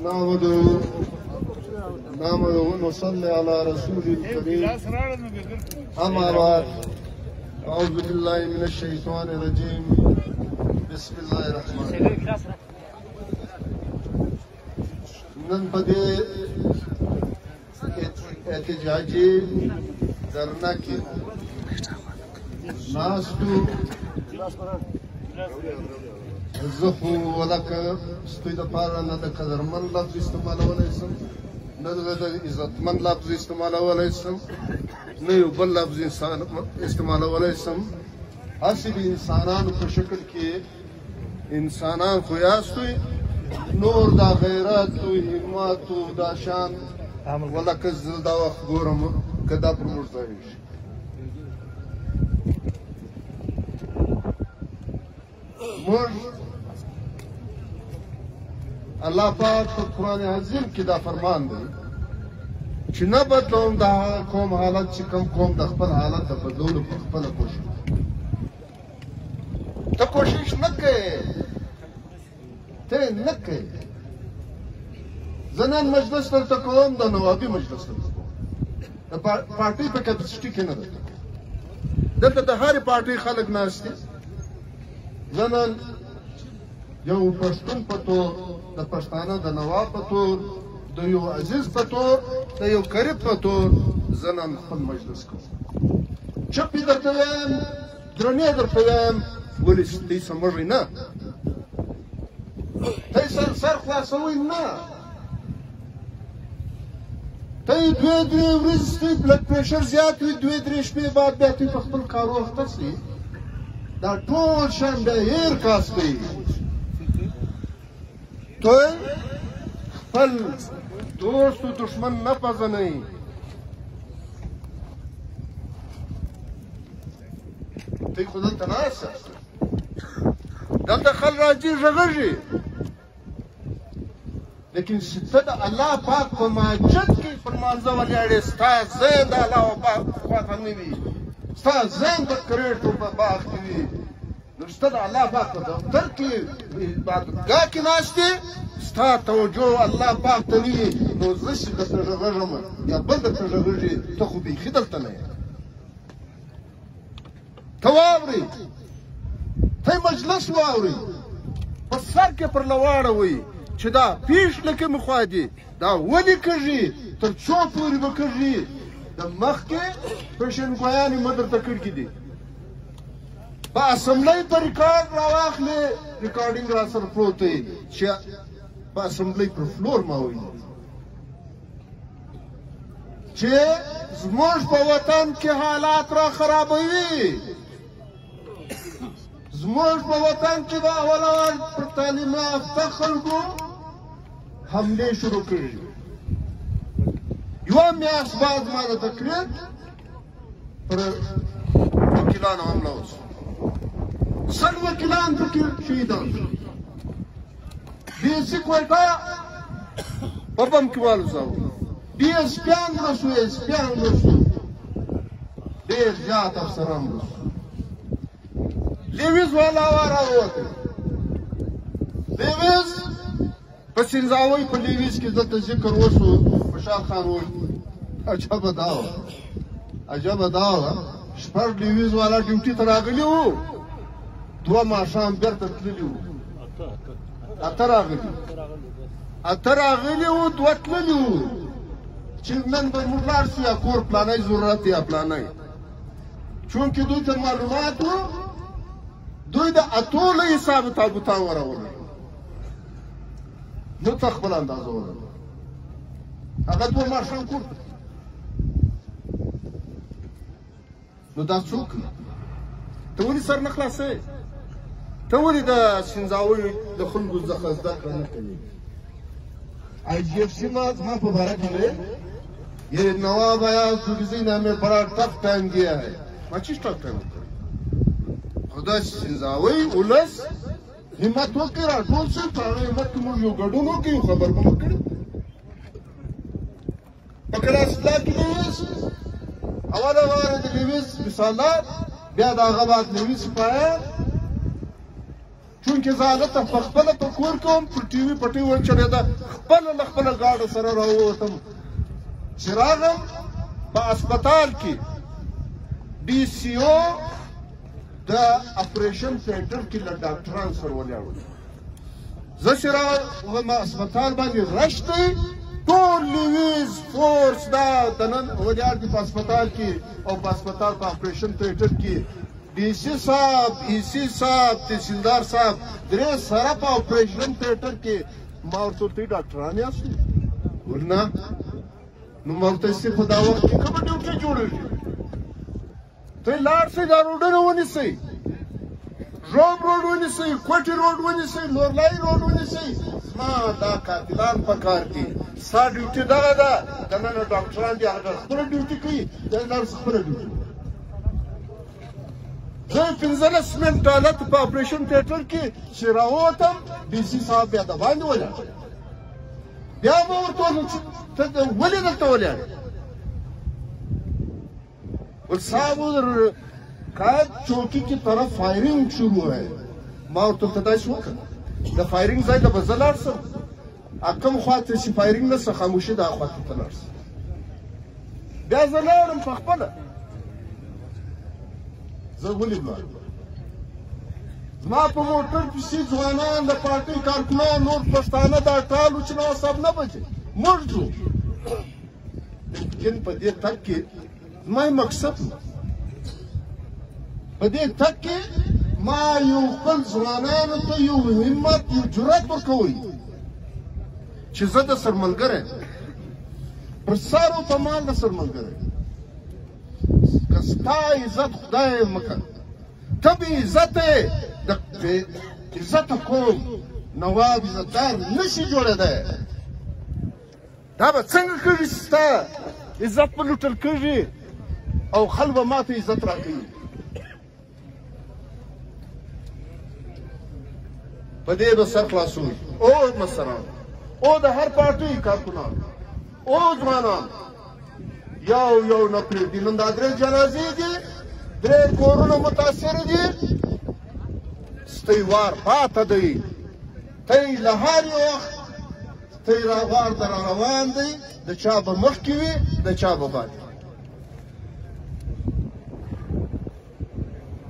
نحمده ونصلي على رسول الكريم أما بعد أعوذ بالله من الشيطان الرجيم بسم الله الرحمن الرحيم نن بدي احتجاجي धरना की नास्तु زخو ولك استوي دپاره نه د قدرمن لفظ استعمالولی سم نه د عزتمن لفظ استعمالولی سم نه یو بل لفظ استعمالولی سم هسې د انسانانو په شکل کې انسانان خو یاستوئ نور دا غیرت و همت و دا شان ولکه زه دا وخت ګورم که دا پر موږ ظاهر شي موږ الله پاک په قرآن عظیم کې دا فرمان دی چې نه بدلوم د هغه قوم حالت چې کوم قوم د خپل حالت د بدلولو په خپله کوشش ته کوشش نه کوې ته نه کوې زه نن مجلس درته کوم د نوابي مجلس درته کوم د پارټۍ په کپسټي کې نه درته کوم دلته د هرې پارټۍ خلک ناست دي زه نن یو پښتون په طور د پښتانه د نواب په طور د یو عزیز په طور د یو قریب په طور زه نن خپل مجلس کوم چپ یې درته وایم درنې درته وایم ولې تی سموږئ نه تی سر خلاصوئ نه تی دوې درې ورځې ستاسو بلډ پریشر زیات وي دوې درې شپې بعد بیا تی په خپل کار وخته سئ دا ټول شان بیا هیر کاس کوي توی خپل دوست و دشمن نه پېژنئ تی خو دلته ناست یاست دلته خلک راځي غږېږي لیکن ته د الله پاک په مسجد کې پر لمانځه ولاړې ستا ذهن د الله پاک خواته نه وي ستا ذهن د کرېټو په باغ کې وي نو ستا د الله پاک په دفتر کې عبادتګاه کې ناست یې ستا توجه الله پاک ته نه وي نو زه چې درته غږېږم یا بل درته غږېږي ته خو بیخي دلته نه یې ته واورئ ته مجلس واورئ په سر کې پر لواړوئ چې دا پیش له کومې خوا دي دا ولې کږي تر څو پورې به کږي د مخکې پېشنګویانې مه درته کړي دي په اسمبلۍ په ریکارډ راواخلې ریکارډینګ را سره پروت دی چې په اسمبلۍ پر فلور ما وایي چې زموږ په وطن کې حالات را خرابوي زموږ په وطن کې به اول اول پر تعلیم یافته خلکو حملې شروع کړي یوه میاشت بعد ما د تقریر پر وکیلانو حمله وشوه 100 وکیلان پکې شهیدان شول بي اس سي کوټه په بم کې والوځاوه بي اس پیان مړه شو ایس پیان مړه شو ډېر زیات افسران مړه شو لیویز والا راووته لیویز په سینځاوۍ په لیویز کې دلته ذکر وشو خوشحال خان وایي عجبه دا وه عجبه دا وه شپږ لیویز والا ډیوټي ته راغلي وو 2 ماښام بېرته تللي وو اته راغلي وو 2 تللي وو چې نن به موږ لاړ شو یا کور پلانی ضرورت یا پلانی چونکې دوی ته معلومات وو دوی د اتولو حساب تابوتان ورغلل نو ته خپل اندازه ولرله هغه 2 ماښام کور ته نو دا څوک ته ولې سر نه خلاصوې ته ولې د سینځاوۍ د خلکو څخه زده کړه نه کوې آئی جی ایف سی میں زما په باره کې ویل یہ نواب ایاز چوکسی نے ہمیں بڑا ٹف ٹائم دیا ہے ما چیز ٹف ٹائم خدا سینځاوۍ ولس همت وکړي راټول شئ په هغه همت کې موږ یو ګډون وکړو خبر به مو کړي په کلاس اصلاح کې لیویز اوله واره د لیویز مثالات بیا د هغه بعد لیویز سپایان چونکې زه هغه ته په خپله په کور کې وم پر ټي وي پټۍ وچلېده خپله له خپله ګاډه سره راووتم چې راغلم په اسپتال کې ډي سي او د اپریشن سینټر کې له ډاکټرانو سره ولاړ وم زه چې راغلم اسپتال باندې رش دی ټول لیویز فورس دا دنن ولاړ دي په اسپتال کې او په اسپتال په اپریشن سینټر کې डी सी साहब ईसी साहब तहसीलदार साहब दरे सारा पा ऑपरेशन थिएटर के मारतोती डॉक्टरान यासी बोलना नु मारते से खुदावा की कब ड्यूटी जोड़े तो लाड से रोड न वनी से रोड वनी से कोटी रोड वनी से लोरलाई रोड वनी से मा दा कातिलान पकार की सा ड्यूटी दा दना डॉक्टरान दी आगर पूरी ड्यूटी की दना पूरी ड्यूटी زه 15 منټه هلته په اپریشن تیټر کې چې راووتم ډي سي صاحب بیا د باندې ولاړ بیا مو ورته وویل چې ته ولې دلته ولاړې और साहब उधर कायद चौकी की तरफ फायरिंग शुरू है मां तो तदाश वकत द फायरिंग زائد بزلار سم اکم خواته چې फायरिंग نه څه خاموشي دا خواته تلارس بیا زلارم په خپل زه ولې ولاړم زما په موټر پسې ځوانان د پارټۍ کارکنان نور پښتانه دا ټال و چې 9 ساعت 9 بجې موږ ځو لیکن په دې تک کې زما مقصد په دې تک کې ما یو خپل ځوانانو ته یو همت یو جرأت ورکوي چې زه د سر ملګری پر سر او په مال د سر ملګری ستا عزت خدای مکن ته بې عزته د عزته کوم نواب عزتدار نشي جوړېدی دا به څنګه کېږي چې ستا عزت به لوټل کېږي او خلک به ما ته عزت راکوي په دې به سر خلاصوي او مشران او د هر پارټۍ کارکنان او ځوانان یو نه پرېږدي نن دا 3 جنازې دي 3 کورونه متاثر دي ستیوار پاته دی تی له هر یو وخت تی راوار در روان دی د چا به مخکې وي د چا به باندې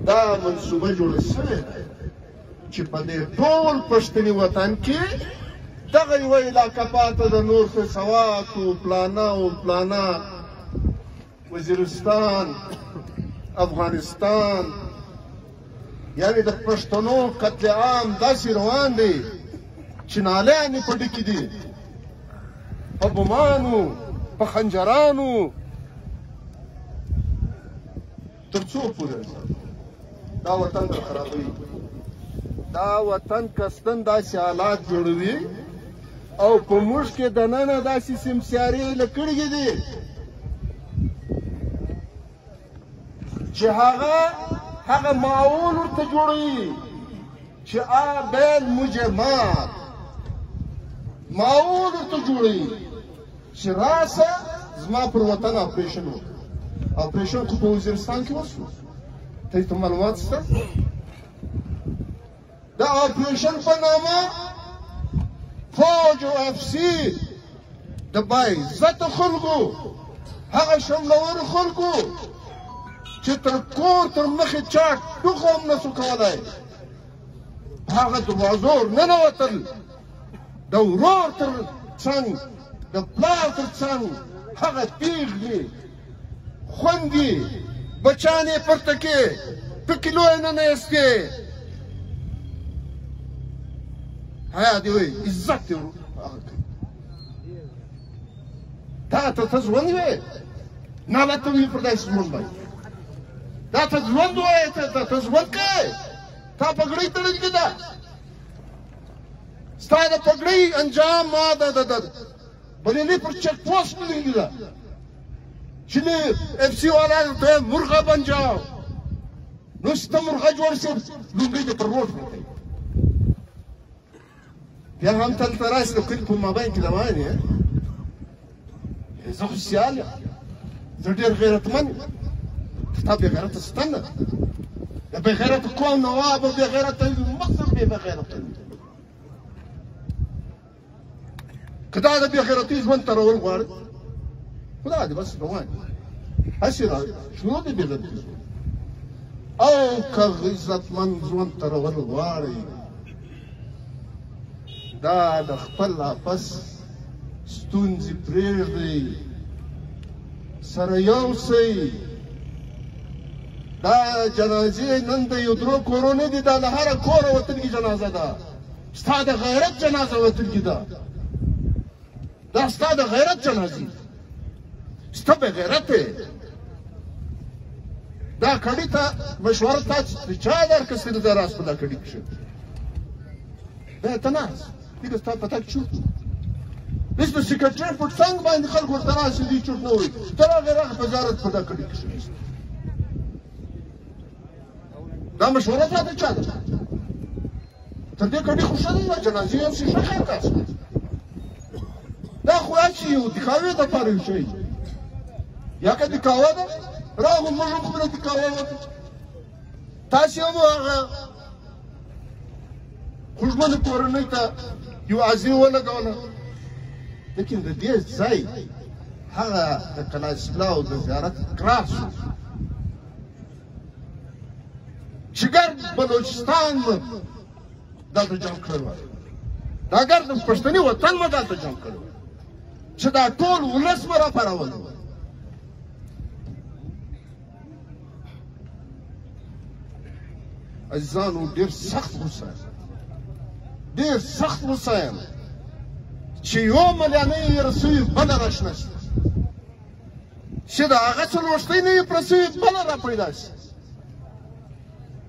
دا منصوبه جوړه شوې ده چې په دې ټول پښتني وطن کې دغه یوه علاقه پاته د نور څه سوات و پلانا وزیرستان افغانستان یعنی د پښتنو قتل عام داسې روان دی چې نالیانې په ډکې دي په بمانو په خنجرانو تر څو پورې دا وطن به خرابوي دا وطن کستن داسې حالات جوړوي او په موږ کې دننه داسې سمسیارې لکړې دي چې هغه معاون ورته جوړوي چې بیل مجمار معاون ورته جوړوي چې راسه زما پر وطن اپریشن وکړه اپریشن خو په وزیرستان کې وشو ته معلومات شته دا اپریشن په نامه فوج او اف سي د باعزته خلکو هغه شملورو خلکو چې تر کور تر مخې چا ټوخه هم نسو کولی هغه دروازو ننوتل د ورور تر څنګ د پلار تر څنګ هغه پیغلې خوندې بچیان یې پورته کې په کیلو یې ننایستې حیا دې وایي عزت دې دا ته ژوند وې نالته وي پر داسې ژوند باندې دا ته ژوند وایې ته ژوند کوې تا پګړۍ تړلې ده ستا د پګړۍ انجام ما د بریلي پر چیک پوسټ لیکلې ده چې اف سی والا ته مرغه بن جاو نو ستا مرغه جوړ شي لومړی دې پر روډ پرته بیا هم تلته راشي د کلي په مابین کې روان یې زه خو سیال یم زه ډېر غیرتمن یم تا بې غیرته ستنه د بغیرت قوم نواب او بغیرت مصر بې بغیرت که دا د بېغیرتۍ ژوند تېرول غواړي خو دا دې بس روان هسې را شروع د بېغیرتۍ ژوند او که عزتمند ژوند تېرول غواړئ دا د خپل آپس ستونزې پرېږدئ سره یو سئ دا جنازې نن د یو درو کورو نه دي دا له هره کوره وتلګي جنازه ده ستا د غیرت جنازه وتلګي ده دا ستا د غیرت جنازې ستا بې غیرت دا کړي ته مشوره تا چا درکړه چې د راز په دا کړي کښې دا ته ناست دیګه ستا په تګ چوټ داسې د سکرټرېټ په څنګ باندې خلک ورته راشي دوی چوټ نه وایي ته راغې راغې په زیارت په دا کړي کښې دا مشوره تا ته چا ده تر دې کړي خو ښه دی جنازې هم شي ښه کار کاست دا خو هسې یو دکاوې دپاره یو شی یا که دکاوه ده راغو موږ هم خپله دکاوه وکړو تاسې هم هغه خوږمنې کورنۍ ته یو عزیه ولګوله لیکن د دې ځای هغه د کلاسلا او د زیارت ګراف شو چې ګرد بلوچستان مو دلته جمع کړی وای دا ګرد پښتني وطن مو دلته جمع کړی وای چې دا ټول ولس مو راپارول وای عزیزانو ډېر سخت غوسه یم ډېر سخت غوسه یم چې یو ملیانۍ یې رسوي بله راشنه شي چې د هغه څلوېښتۍ نه یې پوره سوي بله را پیدا شي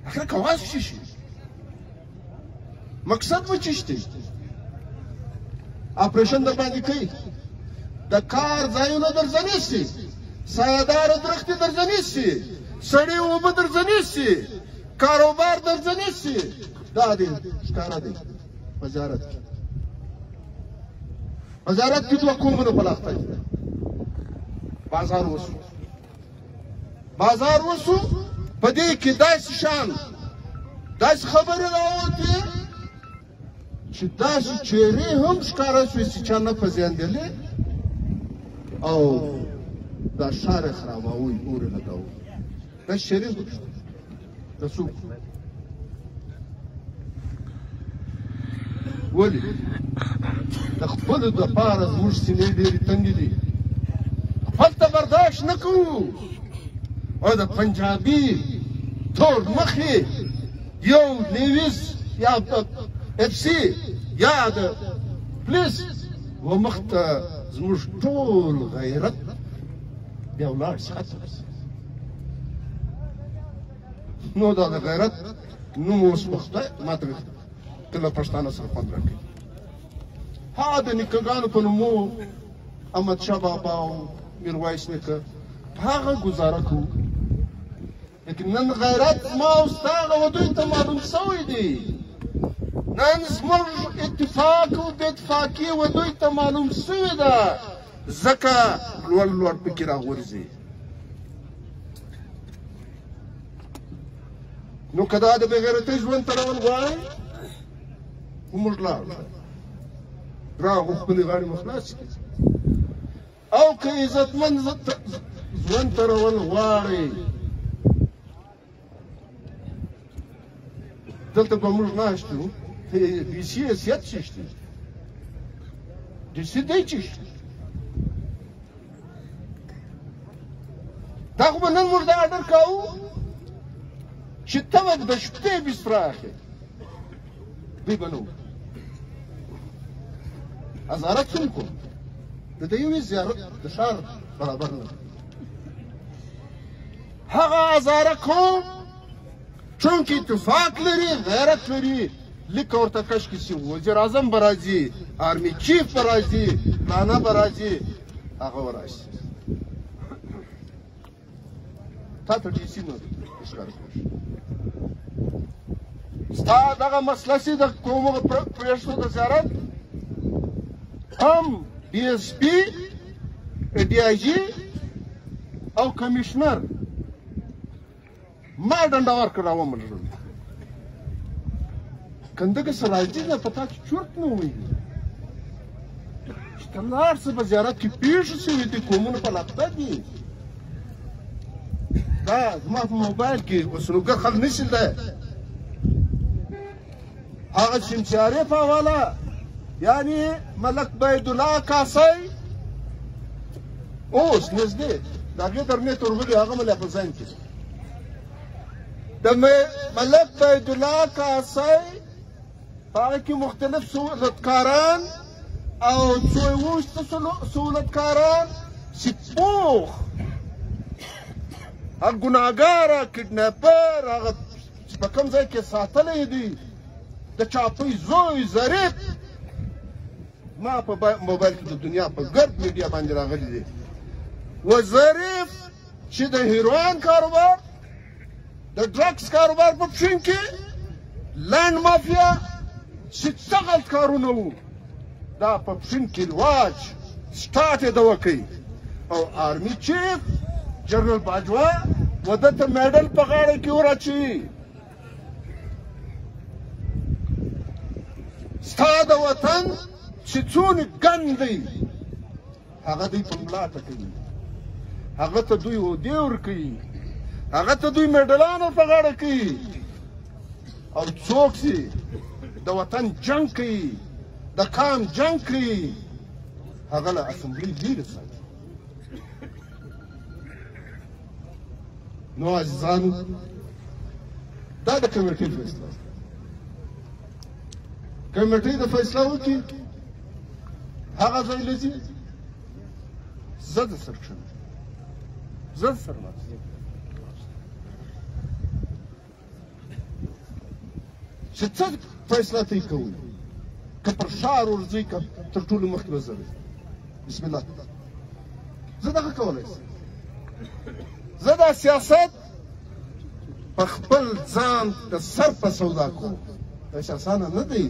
اخر کواز څه شي مقصد به څه شي اپریشن در باندې کوي د کار ځایونه درځه نیسي سایهداره درختې درځه نیسي سړې اوبه درځه نیسي کاروبار درځه نیسي دا دی ښکاره دی وزارت کې وزارت کې دوه قومونه په لاخته دي بازار وسو په دې کې داسې شان داسې خبرې راووتې چې داسې چهرې هم ښکاره شوې چې چا نه پېژندلې او دا ښار یې خرابوئ اور یې لګوئ دا شریف د څوک ولې د خپلو دپاره زموږ سینې ډېرې تنګې دي خپل ته برداشت نه کوو او د پنجابي تور مخې یو لیویس یا اف سي یا د پولیس و مخ ته زموږ ټول غیرت بیا ولاړ شي ختم شي نو دا د غیرت نوم اوس په خدای ما ته کله پښتانه سره خوند راکوي ها د نیکهګانو په نومو احمدشاه بابا او میرویس نیکه په هغه ګزاره کوو لیکن نن غیرت ما او ستا هغه دوی ته معلوم شوی دی نن زموږ اتفاق او بې اتفاقي و دوی ته معلوم شوې ده ځکه لوړ لوړ پکې راغورځي نو که دا د بېغیرتۍ ژوند تېرول غواړئ موږ لاړو راغو خپلې غاړې مو خلاصې کړي او که عزتمند ژوند تېرول غواړئ دلته به موږ ناست یو بیسي حیثیت څه شته دیسي دی څه شته دا خو به نن موږ دا اډر کوو چې ته به د شپې بستره اخلې دوی به نه وو زیارت څوک و د ده یوې زیارت د ښار برابر نه هغه هزاره قوم چونکې اتفاق لري غیرت لري لیک ورته کش کې چې وزیر اعظم به راځي آرمي چیف به راځي فلانه به راځي هغه به راشي تا ته ډي سي نه ښکاره کړو ستا دغه مسله چې د کومو پرېښودو د زیارت هم ډي اس پي ډي آی جي او کمیشنر ما ډنډه ورکړه راومنډلم کنده څه راځي نه په تا کې چورت نه وایي چې ته لاړ څه په زیارت کې پېښې شوي دي قومونه په لقطه دي دا زما په موبایل کې وسلوګر خل نشي دی هغه شمسیارې په حواله یعنې ملک بیدالله کاسۍ اوس نږدې د هغې درنې تورغلي هغه مې لا په ذهن کې د ملک بیدالله کاسۍ په هغه کې مختلف سهولتکاران او څو اوویشته سهولتکاران چې پوخ هغه ګناهګاره کډناپر هغه چې په کوم ځای کې ساتلی دی د چاپۍ زوی ظریف ما په موبایل کې د دنیا په ګرد میډیا باندې راغلی دی و ظریف چې د هیروین کاروبار د ډرګس کاروبار په پښین کې لینډ مافیا چې څه غلط کارونه وو دا په پښین کې رواج سټارټ یې ده وکړي او آرمي چیف جنرال باجوا و ده ته میډل په غاړه کې ورچوي ستا د وطن چې څونه ګن دی هغه دوی په ملاټه کوي هغه ته دوی عهدې ورکوي هغه ته دوی میډلانو په غاړه کوي او څوک چې د وطن جنګ کوي د قام جنګ کوي هغه له اسمبلۍ لیرې ساتي نو عزیزانو دا د کمیټې فیصله کمیټې د فیصله وکړي هغه ځای له ځي زه د سر کښېنم زه د سر ناست چې څه فیصله ته یې کوئ که پر ښار ورځئ که تر ټولو مخکې به زه بسم الله زه دغه کولی شم زه دا سیاست په خپل ځان د سر په سودا کوم دا هیڅ اسانه نه دی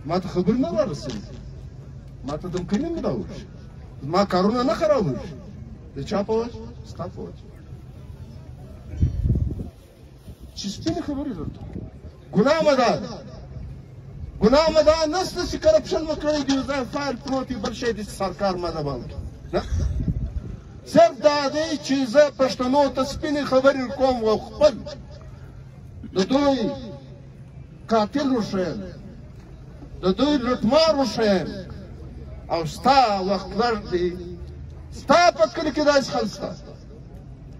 ما ته خبر نه ورسېږي ما ته دمکني نه راوړي زما کارونه نه خرابېږي د چا په وجه ستا په وجه چې سپینې خبرې درته ګناه مه ده ګناه مه ده نشته چې کرپشن مه کړی دی یو ځای فایل پروت وي بل شی دې سرکار مه دباند کړي نه صرف دا دی چې زه پښتنو ته سپینې خبرې کوم او خپل د دوی قاتل وښیم د دوی لوټمار وښیم او ستا وخت لږ دی ستا په کلي کې داسې خلک شته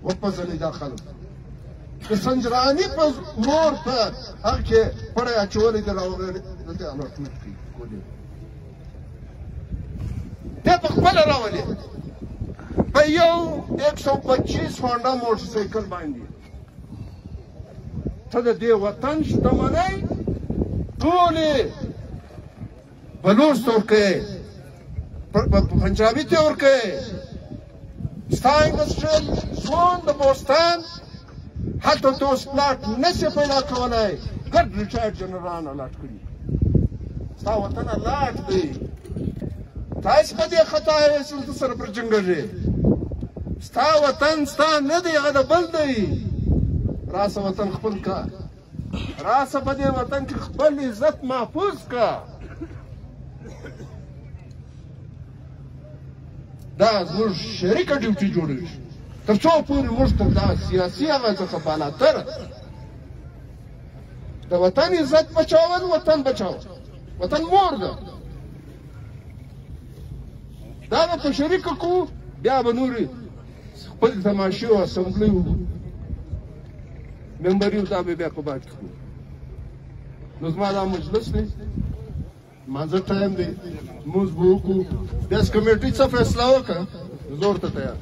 وپېژنئ دا خلک د سنجراني په مور په هغه کې پړی اچولی دی راوړی دلته الارټمنټ کوي دی په خپله راولي په یو 125 هونډا موټرسایکل باندې ته د دې وطن شتمنۍ ټولې بلوچ ته ورکوې پنجابي ته ورکوې ستا انډسټریل زون د بوستان هلته ته اوس پلاټ نشې پیدا کولی ګډ ریټایر جنرالان الاټ کړي ستا وطن الاټ دی ته هېڅ په دې خطا یې چې ته سره پر جنګېږې ستا وطن ستا نه دی هغه د بل دی راسه وطن خپل کا راسه په دې وطن کې خپل عزت محفوظ کا دا زموږ شریکه ډیوټي جوړوي تر څو پورې موږ تر دا سیاسي هغه څخه بالاتره د وطن عزت بچاول وطن بچاو وطن مور ده دا به په شریکه کوو بیا به نورې خپل تماشې او اسمبلۍ ممبري دا به بیا په بعد کې کوو نو زما دا مجلس دی مانځه ټایم دی لمونځ به وکړو بیا کمیټۍ څه فیصله وکړه زه ورته تیار